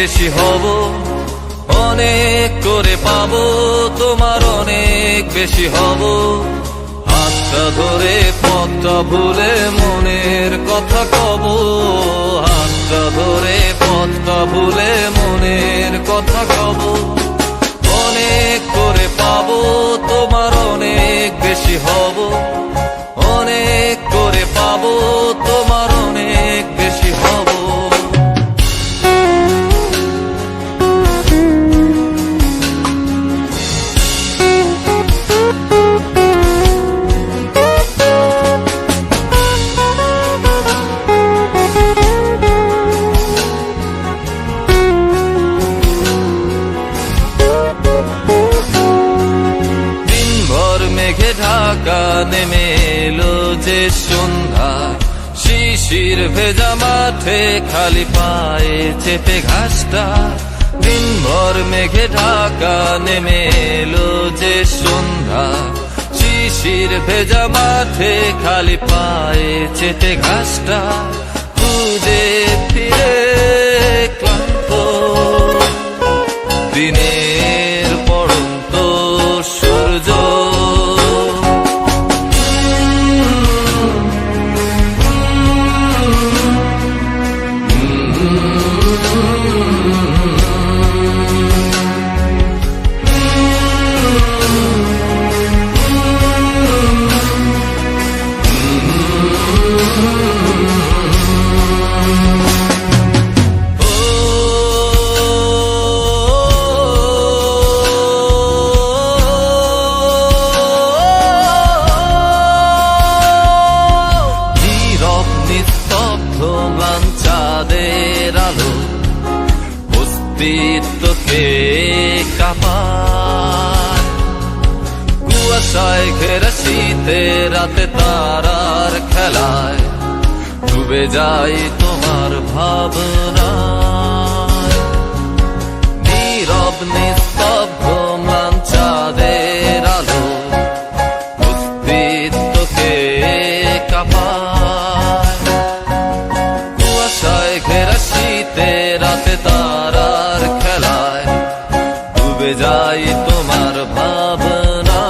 বেশি হব, অনেক করে পাবো, তোমার অনেক বেশি হব। হাতটা ধরে পথটা ভুলে মনের কথা কব, হাতটা ধরে পথটা ভুলে মনের কথা কব। অনেক করে পাবো, তোমার অনেক বেশি হব, অনেক করে পাবো, তোমার অনেক বেশি হব। মেঘে ঢাকা নেমে এলো যে সন্ধ্যা, শিশির ভেজা মাঠে খালি পায়ে চেপে ঘাসটা। দিনভর মেঘে ঢাকা নেমে এলো যে সন্ধ্যা, শিশির ভেজা মাঠে খালি পায়ে চেপে ঘাসটা। খুঁজে ফিরে ক্লান্ত দিনের পড়ন্ত সূর্য, চাঁদের আলো অস্তিত্বকে কাঁপায়। কুয়াশায় ঘেরা শীতে রাতে তারার খেলায় ডুবে যাই তোমার ভাবনায়। নীরব নিস্তব্ধ ম্লান চাঁদের আলো অস্তিত্বকে কাঁপায়। ঘেরা শীতে রাতে তারার খেলায় ডুবে যাই তোমার ভাবনা।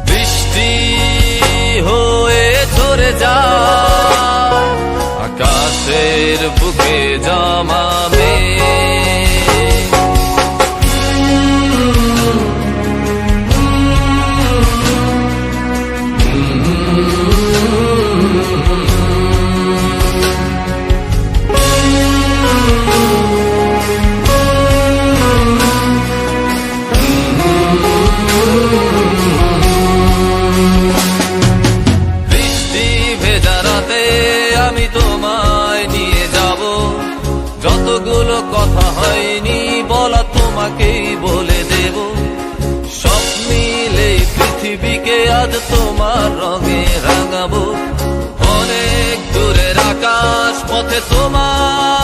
বৃষ্টি হয়ে ঝরে যায় আকাশের বুকে জমা মেঘ, আমি তোমায় নিয়ে যাব। যতগুলো কথা হয়নি বলা তোমাকেই বলে দেব। সব মিলে পৃথিবীকে আজ তোমার রঙে রাঙাবো। অনেক দূরের আকাশ পথে তোমার